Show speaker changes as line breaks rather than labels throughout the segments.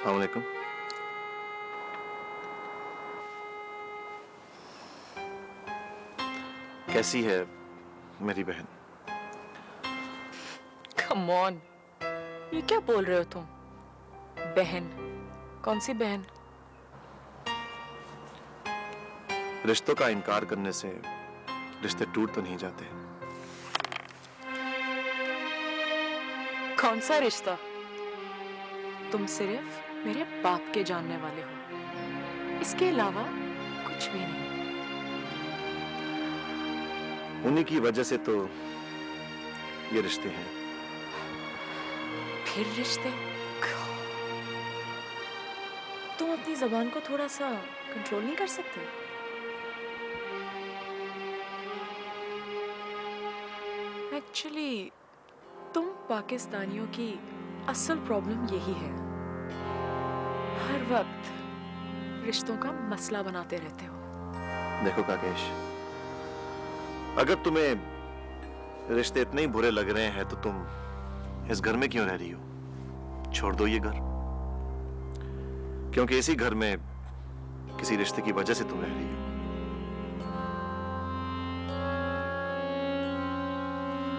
अस्सलाम वालेकुम। कैसी है मेरी बहन?
कम ऑन, ये क्या बोल रहे हो तुम? बहन? कौन सी बहन?
रिश्तों का इनकार करने से रिश्ते टूट तो नहीं जाते।
कौन सा रिश्ता? तुम सिर्फ मेरे बाप के जानने वाले हो, इसके अलावा कुछ भी नहीं।
उन्हीं की वजह से तो ये रिश्ते हैं।
फिर रिश्ते? तुम अपनी जबान को थोड़ा सा कंट्रोल नहीं कर सकते? एक्चुअली तुम पाकिस्तानियों की असल प्रॉब्लम यही है, हर वक्त रिश्तों का मसला बनाते रहते हो।
देखो काकेश, अगर तुम्हें रिश्ते इतने ही बुरे लग रहे हैं तो तुम इस घर में क्यों रह रही हो? छोड़ दो ये घर, क्योंकि इसी घर में किसी रिश्ते की वजह से तुम रह रही हो।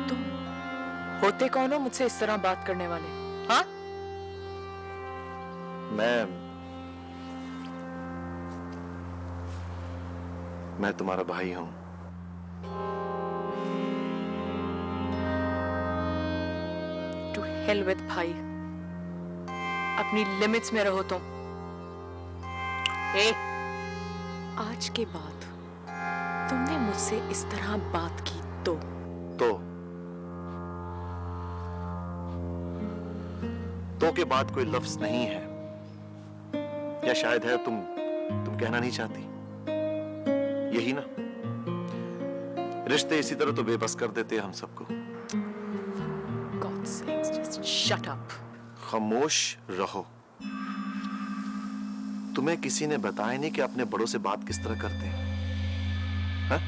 तुम होते कौन हो मुझसे इस तरह बात करने वाले? हाँ?
मैं तुम्हारा भाई हूं।
टू हेल विद भाई, अपनी लिमिट्स में रहो तुम। ए, आज के बाद तुमने मुझसे इस तरह बात की
तो के बाद कोई लफ्ज नहीं है, या शायद है, तुम कहना नहीं चाहती? यही ना, रिश्ते इसी तरह तो बेबस कर देते हैं हम सबको।
God sakes, just shut up.
खामोश रहो। तुम्हें किसी ने बताया नहीं कि अपने बड़ों से बात किस तरह करते हैं? हाँ?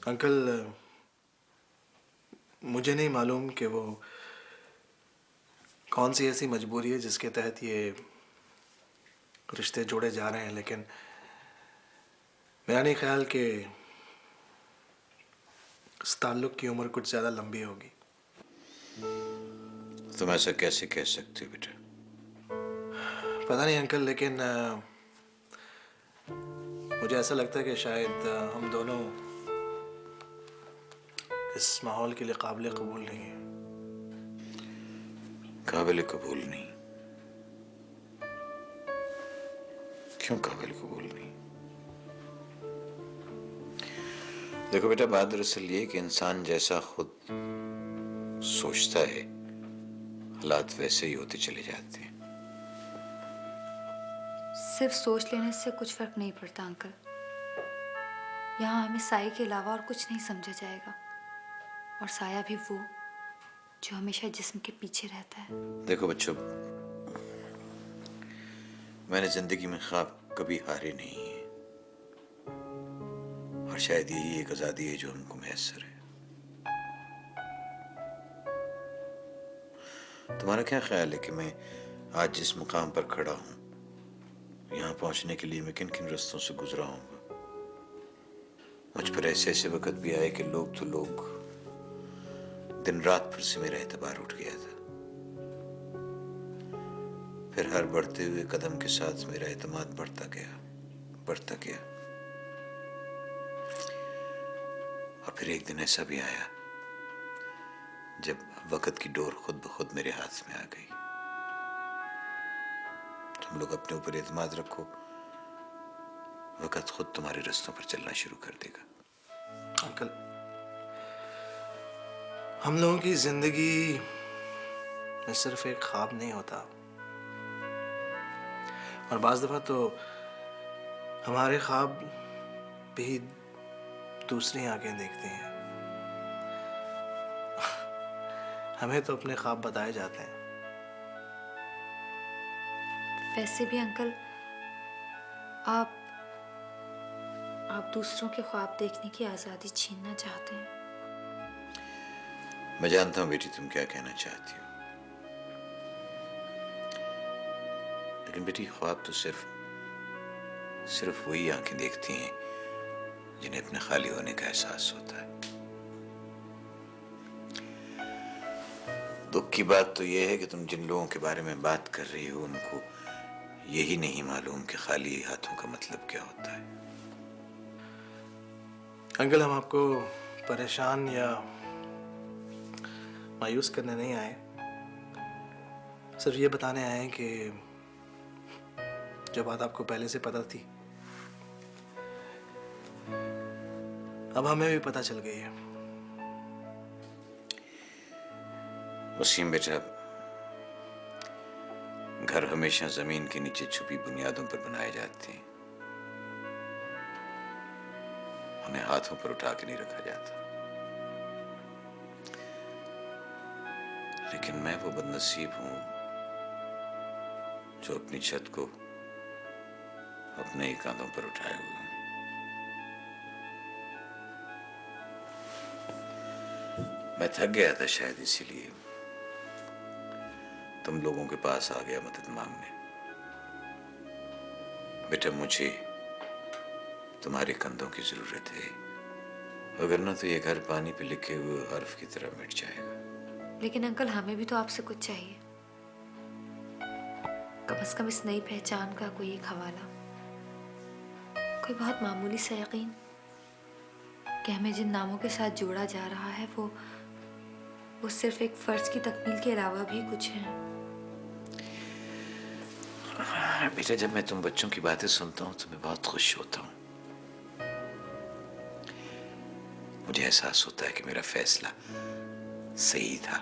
अंकल, मुझे नहीं मालूम कि वो कौन सी ऐसी मजबूरी है जिसके तहत ये रिश्ते जोड़े जा रहे हैं, लेकिन मेरा नहीं ख्याल कि इस ताल्लुक की उम्र कुछ ज़्यादा लंबी होगी।
तुम ऐसा कैसे कह सकते हो बेटा?
पता नहीं अंकल, लेकिन मुझे ऐसा लगता है कि शायद हम दोनों इस माहौल के लिए काबिल कबूल नहीं है।
काबिल कबूल नहीं? क्यों काबिल कबूल नहीं? देखो बेटा, बात दरअसल ये कि इंसान जैसा खुद सोचता है, हालात वैसे ही होते चले जाते हैं।
सिर्फ सोच लेने से कुछ फर्क नहीं पड़ता अंकल। यहाँ हमें साये के अलावा और कुछ नहीं समझा जाएगा, और साया भी वो जो हमेशा जिस्म के पीछे रहता है।
देखो बच्चों, मैंने जिंदगी में ख्वाब कभी हारे नहीं है, और शायद यही एक आजादी है जो हमको मैसर है। तुम्हारा क्या ख्याल है कि मैं आज जिस मुकाम पर खड़ा हूं, यहाँ पहुंचने के लिए मैं किन किन रास्तों से गुजरा हूंगा? मुझ पर ऐसे ऐसे वक्त भी आए कि लोग दिन रात फिर से मेरा एतबार उठ गया था। फिर हर बढ़ते हुए कदम के साथ मेरा एतमाद बढ़ता गया। और फिर एक दिन ऐसा भी आया जब वक्त की डोर खुद ब खुद मेरे हाथ में आ गई। तुम लोग अपने ऊपर एतमाद रखो, वक्त खुद तुम्हारे रास्तों पर चलना शुरू कर देगा।
अंकल, हम लोगों की जिंदगी में सिर्फ एक ख्वाब नहीं होता, और बाज़ दफ़ा तो हमारे ख्वाब भी दूसरी आंखें देखती हैं। हमें तो अपने ख्वाब बताए जाते हैं।
वैसे भी अंकल, आप दूसरों के ख्वाब देखने की आज़ादी छीनना चाहते हैं।
मैं जानता हूं बेटी तुम क्या कहना चाहती हो, लेकिन बेटी ख्वाब तो सिर्फ वही आंखें देखती हैं जिन्हें अपने खाली होने का एहसास होता है। दुख की बात तो यह है कि तुम जिन लोगों के बारे में बात कर रही हो उनको यही नहीं मालूम कि खाली हाथों का मतलब क्या होता है।
अंकल, हम आपको परेशान या मायूस करने नहीं आए, सिर्फ ये बताने आए हैं कि जो बात आपको पहले से पता थी अब हमें भी पता चल गई है।
वसीम बेटा, घर हमेशा जमीन के नीचे छुपी बुनियादों पर बनाए जाते हैं, उन्हें हाथों पर उठा के नहीं रखा जाता। लेकिन मैं वो बदनसीब हूं जो अपनी छत को अपने ही कांधों पर उठाए हुए हूं। मैं थक गया था, शायद इसीलिए तुम लोगों के पास आ गया मदद मांगने। बेटा, मुझे तुम्हारे कंधों की जरूरत है, वगरना तो ये घर पानी पे लिखे हुए हर्फ की तरह मिट जाएगा।
लेकिन अंकल, हमें भी तो आपसे कुछ चाहिए, कम से कम इस नई पहचान का कोई एक हवाला, कोई बहुत मामूली सा यकीन कि हमें जिन नामों के साथ जोड़ा जा रहा है वो सिर्फ एक फर्ज की तकमील के अलावा भी कुछ है।
बेटा, जब मैं तुम बच्चों की बातें सुनता हूं तो मैं बहुत खुश होता हूं। मुझे एहसास होता है कि मेरा फैसला सही था।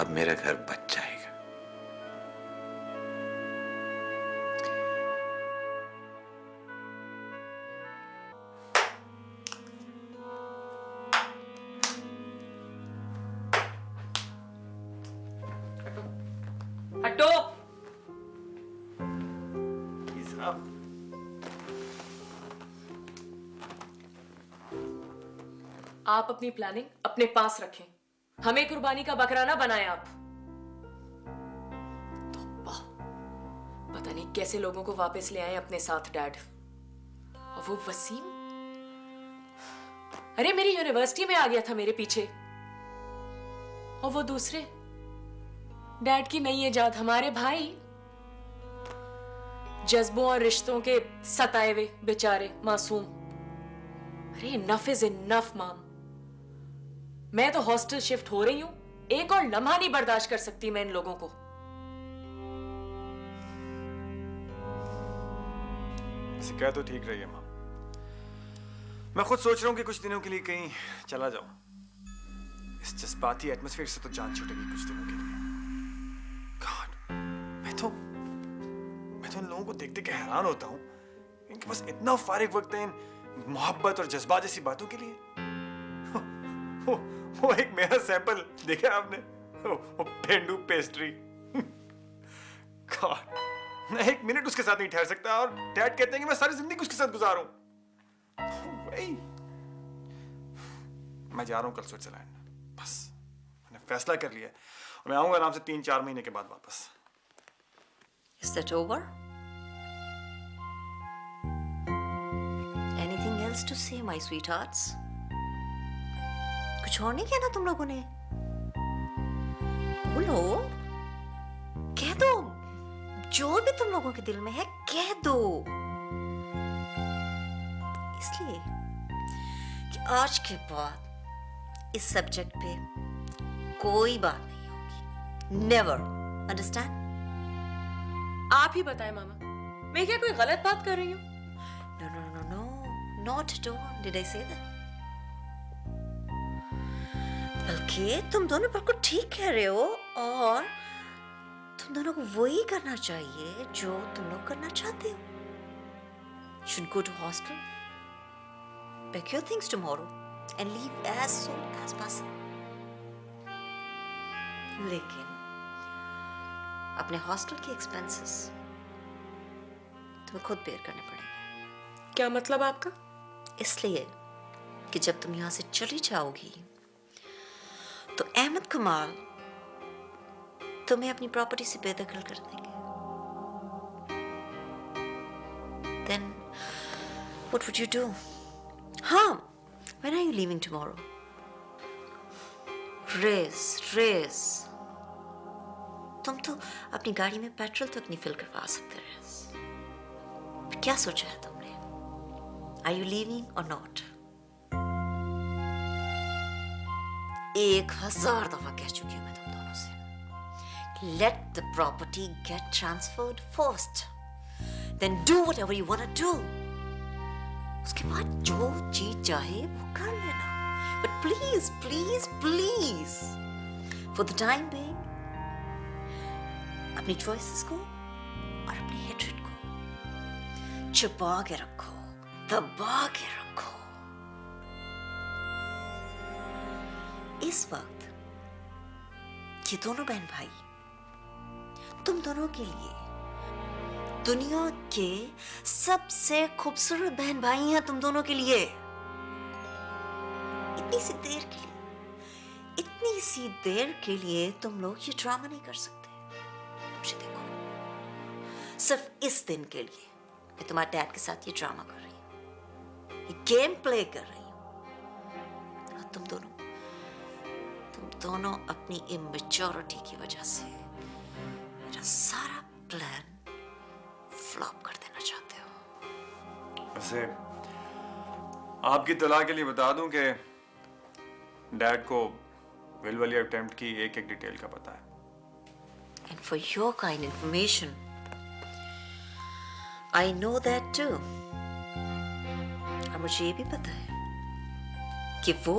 अब मेरा घर बच जाएगा।
हटो। आप अपनी प्लानिंग अपने पास रखें, हमें कुर्बानी का बकरा ना बनाएं आप। तौबा, पता नहीं कैसे लोगों को वापस ले आए अपने साथ डैड। और वो वसीम, अरे मेरी यूनिवर्सिटी में आ गया था मेरे पीछे। और वो दूसरे डैड की नई इजाद, हमारे भाई जज्बों और रिश्तों के सताए हुए बेचारे मासूम। अरे इनफ इज इनफ माम। मैं तो हॉस्टल शिफ्ट हो रही हूं, एक और लम्हा नहीं बर्दाश्त कर सकती मैं इन लोगों को।
कह तो ठीक रही है मां। मैं खुद सोच रहा हूं कि कुछ दिनों के लिए कहीं चला जाऊं। इस जज्बाती एटमॉस्फेयर से तो जान छूटेगी कुछ दिनों के लिए। गॉड, मैं तो इन लोगों को देख देख के हैरान होता हूं। इनके पास इतना फारिग वक्त है इन मोहब्बत और जज्बात जैसी बातों के लिए। वो एक मेरा सैंपल देखा आपने, वो पेंडू पेस्ट्री। गॉड, मैं एक मिनट उसके साथ नहीं ठहर सकता और डैड कहते हैं कि मैं सारी जिंदगी उसके साथ गुजारूं। मैं जा रहा हूं कल स्विट्जरलैंड, बस मैंने फैसला कर लिया है और मैं आऊंगा आराम से 3-4 महीने के बाद वापस।
Is that over? Anything else to say, my sweethearts? कुछ और नहीं कहना तुम लोगों ने? बोलो, कह दो, जो भी तुम लोगों के दिल में है कह दो। इसलिए कि आज के बाद इस सब्जेक्ट पे कोई बात नहीं होगी। Never, understand?
आप ही बताएं मामा, मैं क्या कोई गलत बात कर रही हूँ?
No, not at all. Did I say that? बल्कि तुम दोनों बिल्कुल ठीक कह रहे हो और तुम दोनों को वही करना चाहिए जो तुम लोग करना चाहते हो। Should go to hostel. Pack your things tomorrow and leave as soon as possible. लेकिन अपने हॉस्टल के एक्सपेंसेस तुम्हें खुद बेयर करने पड़ेंगे।
क्या मतलब आपका?
इसलिए कि जब तुम यहां से चली जाओगी तो अहमद कमाल तुम्हें अपनी प्रॉपर्टी से बेदखल कर देंगे। Then what would you do? हाँ, when are you leaving tomorrow? रेस तुम तो अपनी गाड़ी में पेट्रोल तक नहीं फिल करवा सकते। रेस क्या सोचा है तुमने? Are you leaving or not? 1000 दफा कह चुकी हूं मैं तुम दोनों से, let the property get transferred first, then do whatever you want to do. उसके बाद जो चीज चाहे वो कर लेना, but please, please, please, for the time being, अपनी choices को और अपनी hatred को छुपा के रखो, दबा के रखो। इस वक्त ये दोनों बहन भाई तुम दोनों के लिए दुनिया के सबसे खूबसूरत बहन भाई हैं। तुम दोनों के लिए इतनी सी देर के लिए तुम लोग ये ड्रामा नहीं कर सकते। मुझे देखो, सिर्फ इस दिन के लिए मैं तुम्हारे डैड के साथ ये ड्रामा कर रही हूँ, ये गेम प्ले कर रही हूँ। और तुम दोनों अपनी इमेच्योरिटी की वजह से मेरा सारा प्लान फ्लॉप कर देना चाहते हो।
वैसे आपकी तलाक के लिए बता दूं कि डैड को विल वाली अटेम्प्ट की एक डिटेल का पता है।
And for your kind information, I know that too. और मुझे ये भी पता है कि वो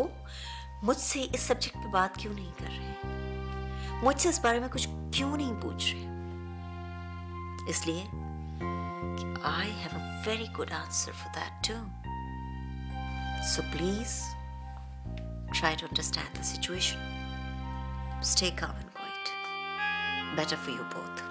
मुझसे इस सब्जेक्ट पे बात क्यों नहीं कर रहे, मुझसे इस बारे में कुछ क्यों नहीं पूछ रहे। इसलिए कि I have a very good answer for that too. So please try to understand the situation. Stay calm and quiet. Better for you both.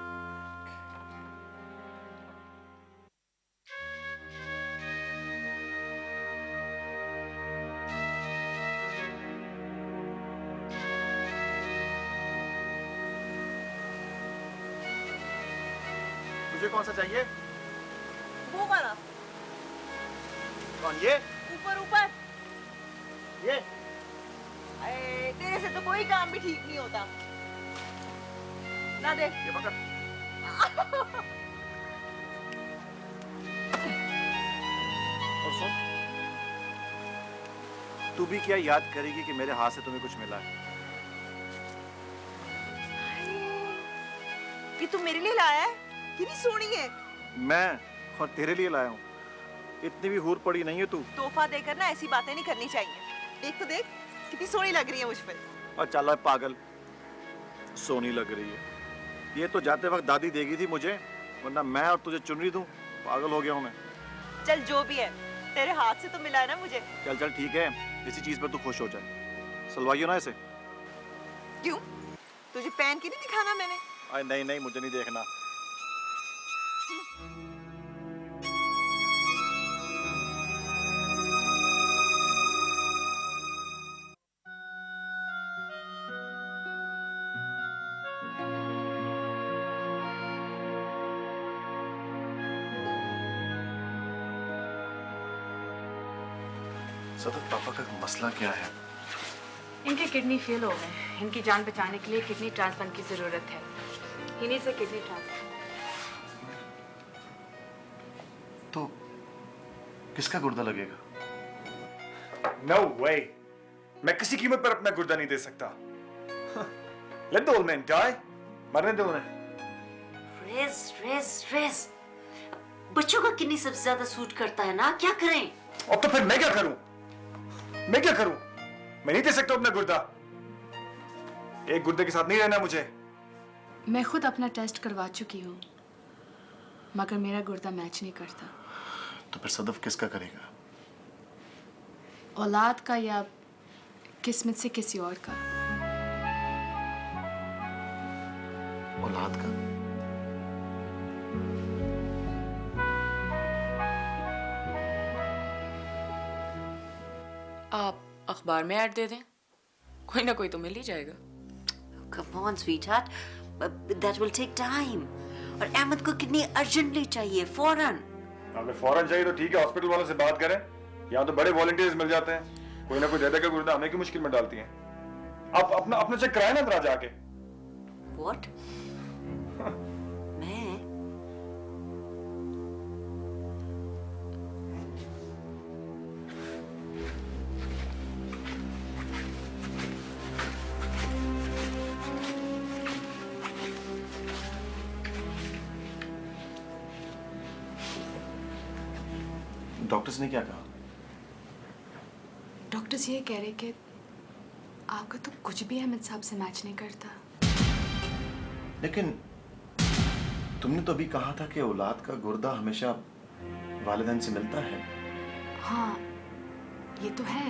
तुझे कौन सा चाहिए?
वो वाला
कौन? ये
ऊपर ऊपर।
ये
अरे तेरे से तो कोई काम भी ठीक नहीं होता। ना दे।
ये पकड़। और सुन, तू भी क्या याद करेगी कि मेरे हाथ से तुम्हें कुछ मिला है?
ये तू मेरे लिए लाया है? कितनी सोनी है।
मैं और तेरे लिए लाया हूँ। इतनी भी हूर पड़ी नहीं है तू।
तोहफा देकर ना ऐसी बातें नहीं करनी चाहिए। देख तो देख कितनी सोनी लग रही है मुझ पे।
और चल रहा है पागल, सोनी लग रही है। ये तो जाते वक्त दादी देगी थी मुझे, वरना मैं और तुझे चुनरी दूं। पागल हो गया हूँ मैं।
चल जो भी है, तेरे हाथ से तो मिला है ना मुझे।
चल चल ठीक है, इसी चीज पर तू खुश हो जाए। सलवाइयो ना इसे।
क्यों? तुझे पहन के नहीं दिखाना मैंने?
अरे नहीं नहीं, मुझे नहीं देखना। सदत, पापा का मसला क्या है?
इनकी किडनी फेल हो गए। इनकी जान बचाने के लिए किडनी ट्रांसप्लांट की जरूरत है। इन्हीं से किडनी ट्रांसप्लांट।
तो किसका गुर्दा लगेगा?
No way. मैं किसी कीमत पर अपना गुर्दा नहीं दे सकता। Let the old man die. मरने दो उन्हें।
रेस बच्चों का किडनी सबसे ज्यादा सूट करता है ना, क्या करें?
और तो फिर मैं क्या करूं? मैं नहीं दे सकता अपना गुर्दा। एक गुर्दे के साथ नहीं रहना मुझे।
मैं खुद अपना टेस्ट करवा चुकी हूँ, मगर मेरा गुर्दा मैच नहीं करता।
तो फिर सदफ किसका करेगा?
औलाद का या किस्मत से किसी और का?
औलाद का।
आप अखबार में ऐड दे दें, कोई ना कोई तो मिल ही जाएगा।
Come on, sweetheart. But that will take time. और अहमद को किडनी अर्जेंटली चाहिए, फौरन।
अगर फौरन चाहिए तो ठीक है, हॉस्पिटल वालों से बात करें। यहाँ तो बड़े वॉलंटियर्स मिल जाते हैं, कोई ना कोई दे देकर गुर्दा हमें की मुश्किल में डालती हैं। आप अपना चेक कराए ना जरा जाके।
What? मैं?
डॉक्टर्स ने क्या कहा?
डॉक्टर्स ये कह रहे कि आपका तो कुछ भी अहमद साहब से मैच नहीं करता।
लेकिन तुमने तो अभी कहा था कि औलाद का गुर्दा हमेशा वालिदैन से मिलता है।
हाँ, ये तो है,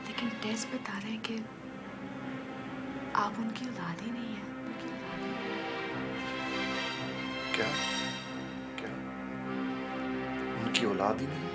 लेकिन टेस्ट बता रहे हैं कि आप उनकी औलाद ही नहीं है। उनकी औलाद ही नहीं है।
क्या? क्या? उनकी औलाद ही नहीं?